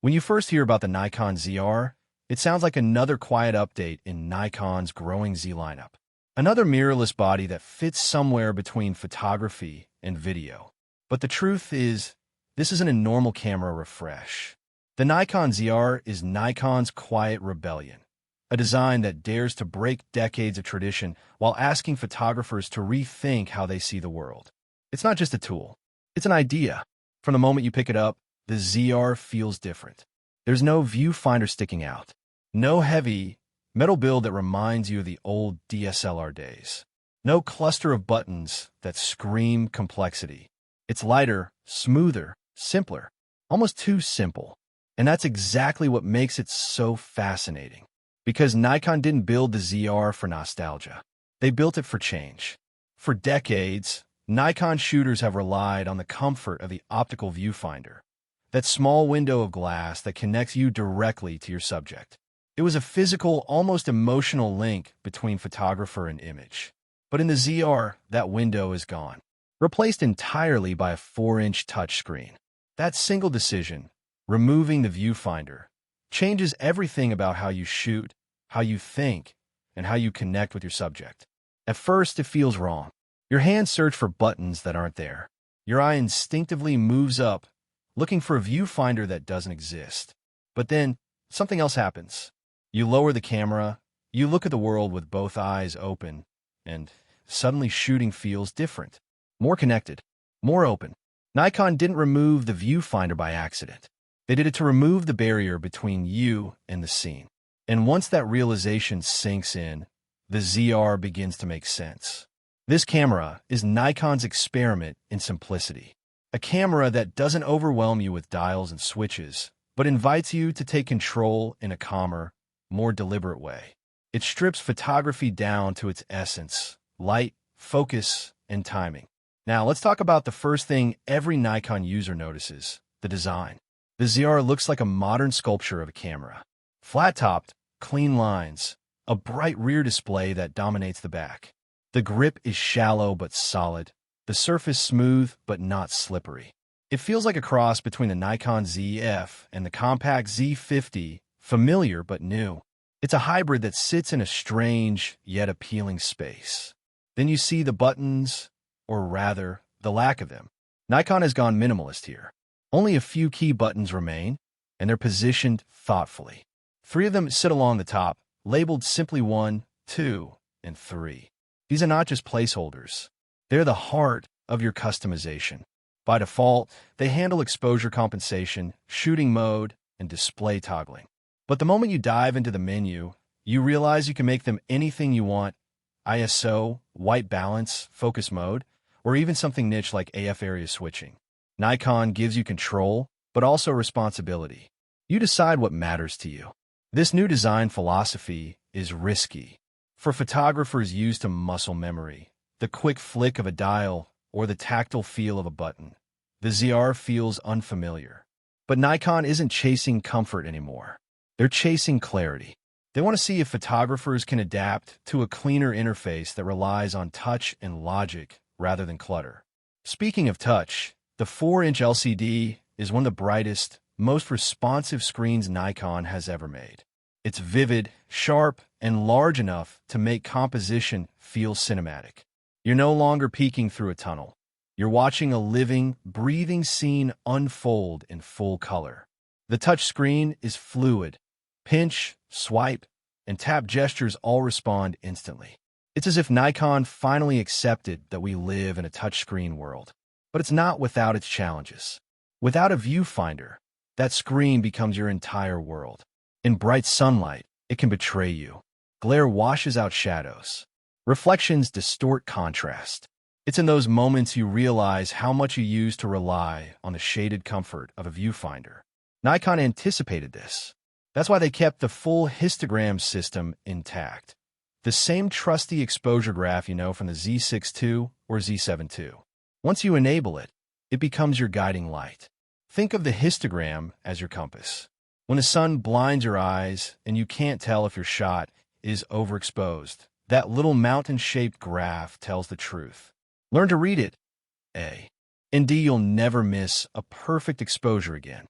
When you first hear about the Nikon ZR, it sounds like another quiet update in Nikon's growing Z lineup. Another mirrorless body that fits somewhere between photography and video. But the truth is, this isn't a normal camera refresh. The Nikon ZR is Nikon's quiet rebellion, a design that dares to break decades of tradition while asking photographers to rethink how they see the world. It's not just a tool, it's an idea. From the moment you pick it up, the ZR feels different. There's no viewfinder sticking out, no heavy metal build that reminds you of the old DSLR days, no cluster of buttons that scream complexity. It's lighter, smoother, simpler, almost too simple. And that's exactly what makes it so fascinating. Because Nikon didn't build the ZR for nostalgia. They built it for change. For decades, Nikon shooters have relied on the comfort of the optical viewfinder, that small window of glass that connects you directly to your subject. It was a physical, almost emotional link between photographer and image. But in the ZR, that window is gone, replaced entirely by a 4-inch touchscreen. That single decision, removing the viewfinder, changes everything about how you shoot, how you think, and how you connect with your subject. At first, it feels wrong. Your hands search for buttons that aren't there. Your eye instinctively moves up, looking for a viewfinder that doesn't exist. But then, something else happens. You lower the camera, you look at the world with both eyes open, and suddenly shooting feels different. More connected, more open. Nikon didn't remove the viewfinder by accident. They did it to remove the barrier between you and the scene. And once that realization sinks in, the ZR begins to make sense. This camera is Nikon's experiment in simplicity. A camera that doesn't overwhelm you with dials and switches, but invites you to take control in a calmer, more deliberate way. It strips photography down to its essence: light, focus, and timing. Now, let's talk about the first thing every Nikon user notices: the design. The ZR looks like a modern sculpture of a camera. Flat-topped, clean lines, a bright rear display that dominates the back. The grip is shallow but solid, the surface smooth but not slippery. It feels like a cross between the Nikon ZF and the compact Z50, familiar but new. It's a hybrid that sits in a strange yet appealing space. Then you see the buttons, or rather, the lack of them. Nikon has gone minimalist here. Only a few key buttons remain, and they're positioned thoughtfully. 3 of them sit along the top, labeled simply 1, 2, and 3. These are not just placeholders. They're the heart of your customization. By default, they handle exposure compensation, shooting mode, and display toggling. But the moment you dive into the menu, you realize you can make them anything you want: ISO, white balance, focus mode, or even something niche like AF area switching. Nikon gives you control, but also responsibility. You decide what matters to you. This new design philosophy is risky. For photographers used to muscle memory, the quick flick of a dial, or the tactile feel of a button, the ZR feels unfamiliar. But Nikon isn't chasing comfort anymore. They're chasing clarity. They want to see if photographers can adapt to a cleaner interface that relies on touch and logic rather than clutter. Speaking of touch, the 4-inch LCD is one of the brightest, most responsive screens Nikon has ever made. It's vivid, sharp, and large enough to make composition feel cinematic. You're no longer peeking through a tunnel. You're watching a living, breathing scene unfold in full color. The touch screen is fluid. Pinch, swipe, and tap gestures all respond instantly. It's as if Nikon finally accepted that we live in a touchscreen world. But it's not without its challenges. Without a viewfinder, that screen becomes your entire world. In bright sunlight, it can betray you. Glare washes out shadows. Reflections distort contrast. It's in those moments you realize how much you used to rely on the shaded comfort of a viewfinder. Nikon anticipated this. That's why they kept the full histogram system intact. The same trusty exposure graph you know from the Z6 II or Z7 II. Once you enable it, it becomes your guiding light. Think of the histogram as your compass. When the sun blinds your eyes and you can't tell if your shot is overexposed, that little mountain-shaped graph tells the truth. Learn to read it. A. And D, you'll never miss a perfect exposure again.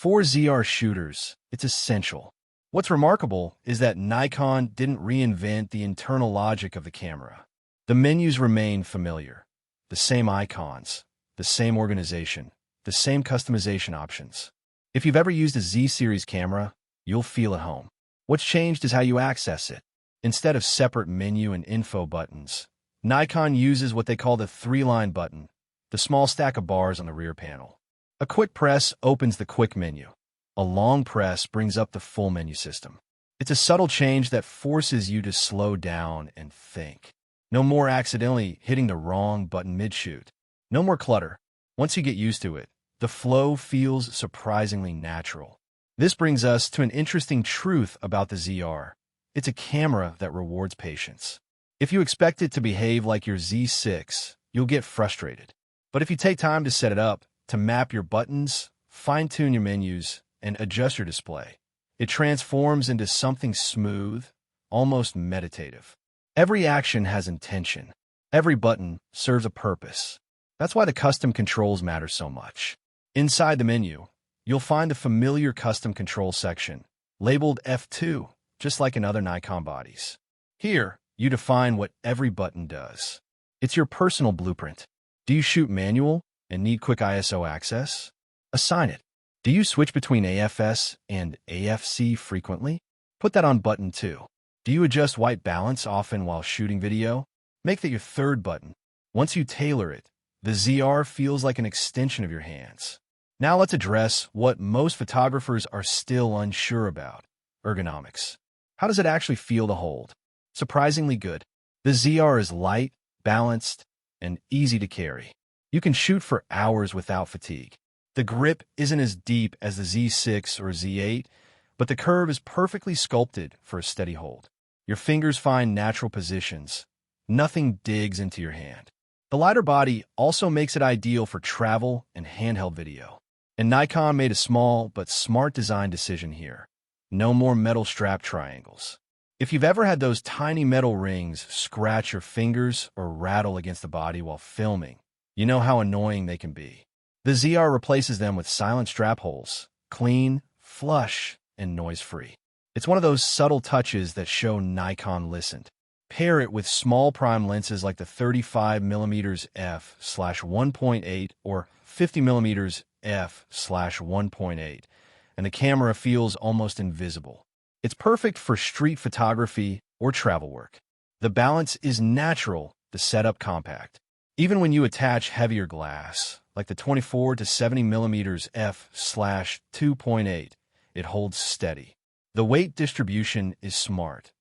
For ZR shooters, it's essential. What's remarkable is that Nikon didn't reinvent the internal logic of the camera. The menus remain familiar. The same icons, the same organization, the same customization options. If you've ever used a Z-series camera, you'll feel at home. What's changed is how you access it. Instead of separate menu and info buttons, Nikon uses what they call the three-line button, the small stack of bars on the rear panel. A quick press opens the quick menu. A long press brings up the full menu system. It's a subtle change that forces you to slow down and think. No more accidentally hitting the wrong button mid-shoot. No more clutter. Once you get used to it, the flow feels surprisingly natural. This brings us to an interesting truth about the ZR. It's a camera that rewards patience. If you expect it to behave like your Z6, you'll get frustrated. But if you take time to set it up, to map your buttons, fine-tune your menus, and adjust your display, it transforms into something smooth, almost meditative. Every action has intention. Every button serves a purpose. That's why the custom controls matter so much. Inside the menu, you'll find the familiar custom control section, labeled F2, just like in other Nikon bodies. Here, you define what every button does. It's your personal blueprint. Do you shoot manual and need quick ISO access? Assign it. Do you switch between AFS and AFC frequently? Put that on button 2. Do you adjust white balance often while shooting video? Make that your third button. Once you tailor it, the ZR feels like an extension of your hands. Now let's address what most photographers are still unsure about: ergonomics. How does it actually feel to hold? Surprisingly good. The ZR is light, balanced, and easy to carry. You can shoot for hours without fatigue. The grip isn't as deep as the Z6 or Z8, but the curve is perfectly sculpted for a steady hold. Your fingers find natural positions. Nothing digs into your hand. The lighter body also makes it ideal for travel and handheld video. And Nikon made a small but smart design decision here. No more metal strap triangles. If you've ever had those tiny metal rings scratch your fingers or rattle against the body while filming, you know how annoying they can be. The ZR replaces them with silent strap holes, clean, flush, and noise-free. It's one of those subtle touches that show Nikon listened. Pair it with small prime lenses like the 35mm f/1.8 or 50mm f/1.8, and the camera feels almost invisible. It's perfect for street photography or travel work. The balance is natural, the setup compact. Even when you attach heavier glass, like the 24 to 70mm f/2.8, it holds steady. The weight distribution is smart.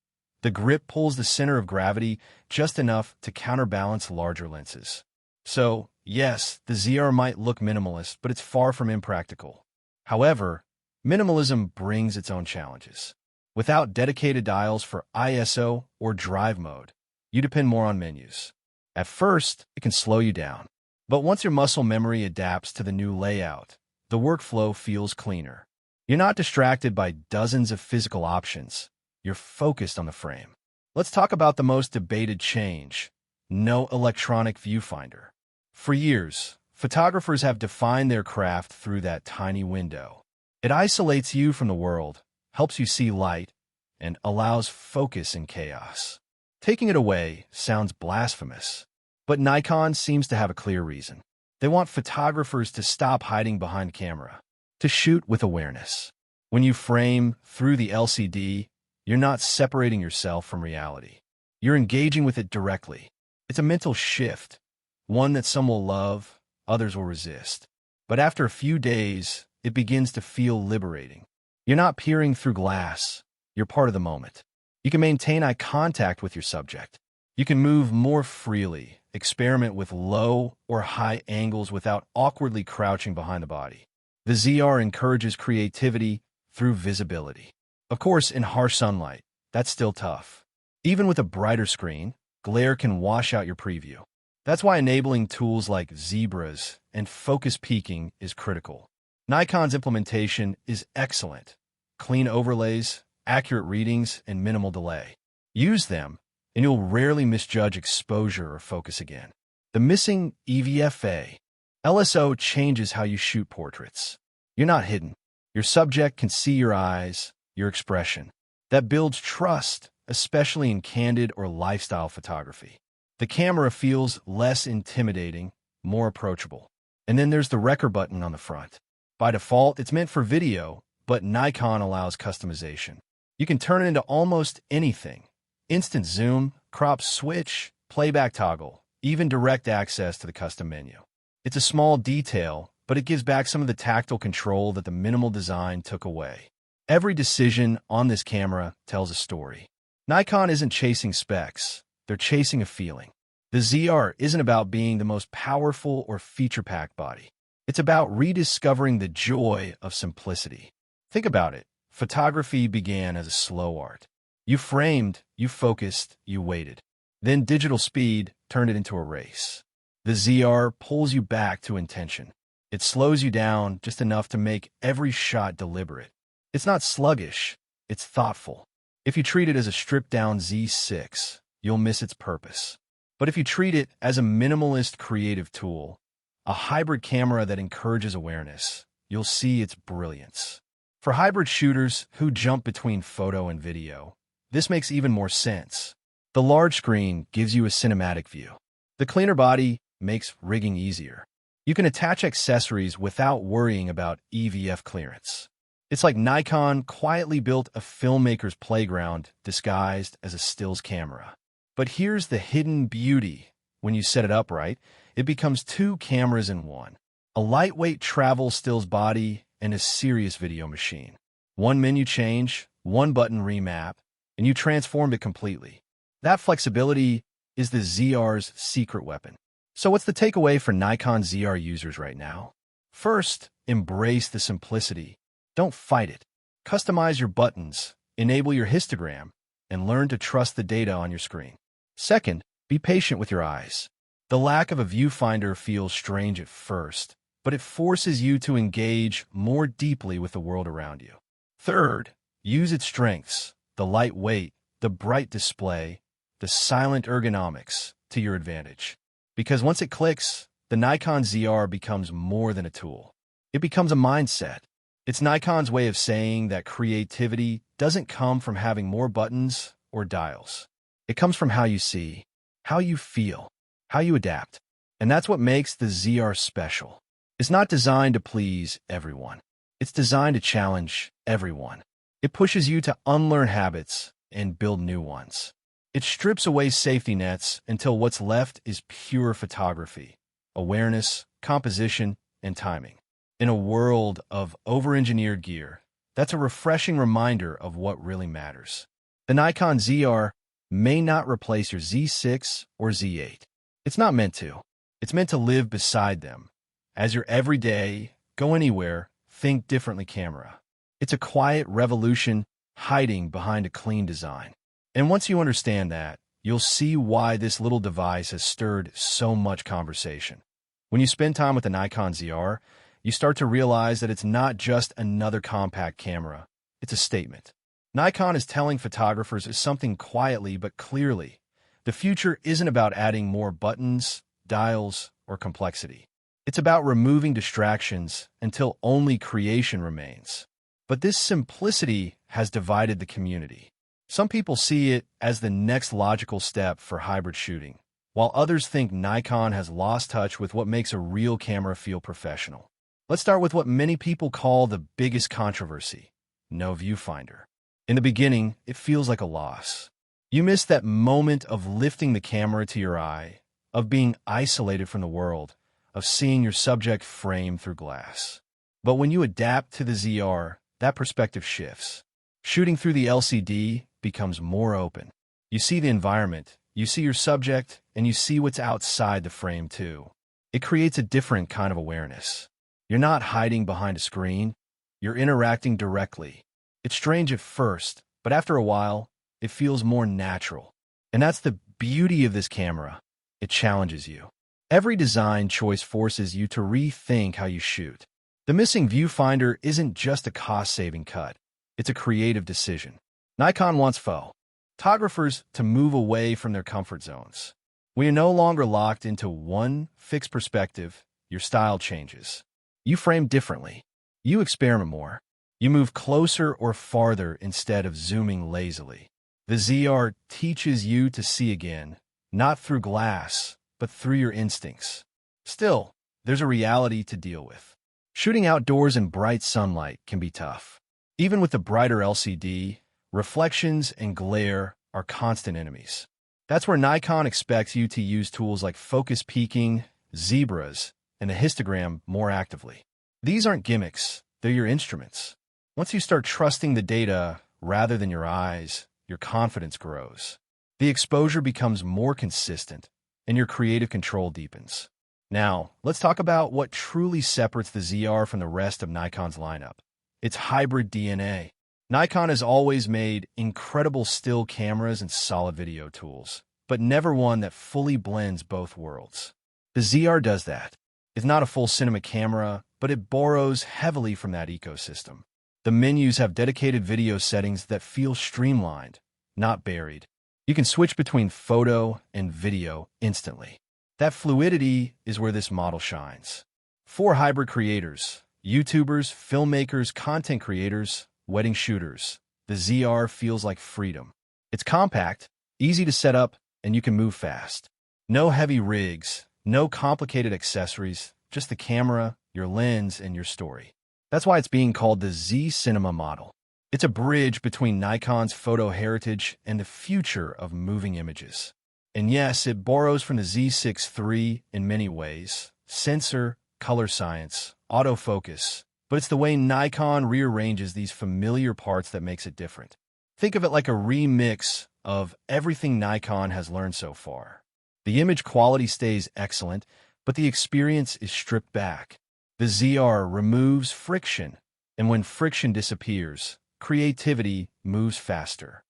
The grip pulls the center of gravity just enough to counterbalance larger lenses. So, yes, the ZR might look minimalist, but it's far from impractical. However, minimalism brings its own challenges. Without dedicated dials for ISO or drive mode, you depend more on menus. At first, it can slow you down. But once your muscle memory adapts to the new layout, the workflow feels cleaner. You're not distracted by dozens of physical options. You're focused on the frame. Let's talk about the most debated change: no electronic viewfinder. For years, photographers have defined their craft through that tiny window. It isolates you from the world, helps you see light, and allows focus in chaos. Taking it away sounds blasphemous, but Nikon seems to have a clear reason. They want photographers to stop hiding behind camera, to shoot with awareness. When you frame through the LCD, you're not separating yourself from reality. You're engaging with it directly. It's a mental shift, one that some will love, others will resist. But after a few days, it begins to feel liberating. You're not peering through glass. You're part of the moment. You can maintain eye contact with your subject. You can move more freely, experiment with low or high angles without awkwardly crouching behind the body. The ZR encourages creativity through visibility. Of course, in harsh sunlight, that's still tough. Even with a brighter screen, glare can wash out your preview. That's why enabling tools like zebras and focus peaking is critical. Nikon's implementation is excellent. Clean overlays, accurate readings, and minimal delay. Use them, and you'll rarely misjudge exposure or focus again. The missing EVFA. LSO changes how you shoot portraits. You're not hidden. Your subject can see your eyes, your expression. That builds trust, especially in candid or lifestyle photography. The camera feels less intimidating, more approachable. And then there's the record button on the front. By default, it's meant for video, but Nikon allows customization. You can turn it into almost anything. Instant zoom, crop switch, playback toggle, even direct access to the custom menu. It's a small detail, but it gives back some of the tactile control that the minimal design took away. Every decision on this camera tells a story. Nikon isn't chasing specs, they're chasing a feeling. The ZR isn't about being the most powerful or feature-packed body. It's about rediscovering the joy of simplicity. Think about it. Photography began as a slow art. You framed, you focused, you waited. Then digital speed turned it into a race. The ZR pulls you back to intention. It slows you down just enough to make every shot deliberate. It's not sluggish, it's thoughtful. If you treat it as a stripped-down Z6, you'll miss its purpose. But if you treat it as a minimalist creative tool, a hybrid camera that encourages awareness, you'll see its brilliance. For hybrid shooters who jump between photo and video, this makes even more sense. The large screen gives you a cinematic view. The cleaner body makes rigging easier. You can attach accessories without worrying about EVF clearance. It's like Nikon quietly built a filmmaker's playground disguised as a stills camera. But here's the hidden beauty. When you set it up right, it becomes two cameras in one. A lightweight travel stills body and a serious video machine. One menu change, one button remap, and you transform it completely. That flexibility is the ZR's secret weapon. So what's the takeaway for Nikon ZR users right now? First, embrace the simplicity. Don't fight it. Customize your buttons, enable your histogram, and learn to trust the data on your screen. Second, be patient with your eyes. The lack of a viewfinder feels strange at first, but it forces you to engage more deeply with the world around you. Third, use its strengths, the light weight, the bright display, the silent ergonomics, to your advantage. Because once it clicks, the Nikon ZR becomes more than a tool. It becomes a mindset. It's Nikon's way of saying that creativity doesn't come from having more buttons or dials. It comes from how you see, how you feel, how you adapt. And that's what makes the ZR special. It's not designed to please everyone. It's designed to challenge everyone. It pushes you to unlearn habits and build new ones. It strips away safety nets until what's left is pure photography, awareness, composition, and timing. In a world of over-engineered gear, that's a refreshing reminder of what really matters. The Nikon ZR may not replace your Z6 or Z8. It's not meant to. It's meant to live beside them. As your everyday, go anywhere, think differently camera. It's a quiet revolution hiding behind a clean design. And once you understand that, you'll see why this little device has stirred so much conversation. When you spend time with the Nikon ZR, you start to realize that it's not just another compact camera. It's a statement. Nikon is telling photographers something quietly but clearly. The future isn't about adding more buttons, dials, or complexity. It's about removing distractions until only creation remains. But this simplicity has divided the community. Some people see it as the next logical step for hybrid shooting, while others think Nikon has lost touch with what makes a real camera feel professional. Let's start with what many people call the biggest controversy: no viewfinder. In the beginning, it feels like a loss. You miss that moment of lifting the camera to your eye, of being isolated from the world, of seeing your subject framed through glass. But when you adapt to the ZR, that perspective shifts. Shooting through the LCD becomes more open. You see the environment, you see your subject, and you see what's outside the frame too. It creates a different kind of awareness. You're not hiding behind a screen, you're interacting directly. It's strange at first, but after a while, it feels more natural. And that's the beauty of this camera. It challenges you. Every design choice forces you to rethink how you shoot. The missing viewfinder isn't just a cost-saving cut. It's a creative decision. Nikon wants photographers to move away from their comfort zones. When you're no longer locked into one fixed perspective, your style changes. You frame differently. You experiment more. You move closer or farther instead of zooming lazily. The ZR teaches you to see again, not through glass, but through your instincts. Still, there's a reality to deal with. Shooting outdoors in bright sunlight can be tough. Even with the brighter LCD, reflections and glare are constant enemies. That's where Nikon expects you to use tools like focus peaking, zebras, and a histogram more actively. These aren't gimmicks, they're your instruments. Once you start trusting the data rather than your eyes, your confidence grows. The exposure becomes more consistent, and your creative control deepens. Now, let's talk about what truly separates the ZR from the rest of Nikon's lineup. Its hybrid DNA. Nikon has always made incredible still cameras and solid video tools, but never one that fully blends both worlds. The ZR does that. It's not a full cinema camera, but it borrows heavily from that ecosystem. The menus have dedicated video settings that feel streamlined, not buried. You can switch between photo and video instantly. That fluidity is where this model shines. For hybrid creators, YouTubers, filmmakers, content creators, wedding shooters, the ZR feels like freedom. It's compact, easy to set up, and you can move fast. No heavy rigs, no complicated accessories, just the camera, your lens, and your story. That's why it's being called the Z Cinema model. It's a bridge between Nikon's photo heritage and the future of moving images. And yes, it borrows from the Z6 III in many ways: sensor, color science, autofocus. But it's the way Nikon rearranges these familiar parts that makes it different. Think of it like a remix of everything Nikon has learned so far. The image quality stays excellent, but the experience is stripped back. The ZR removes friction, and when friction disappears, creativity moves faster.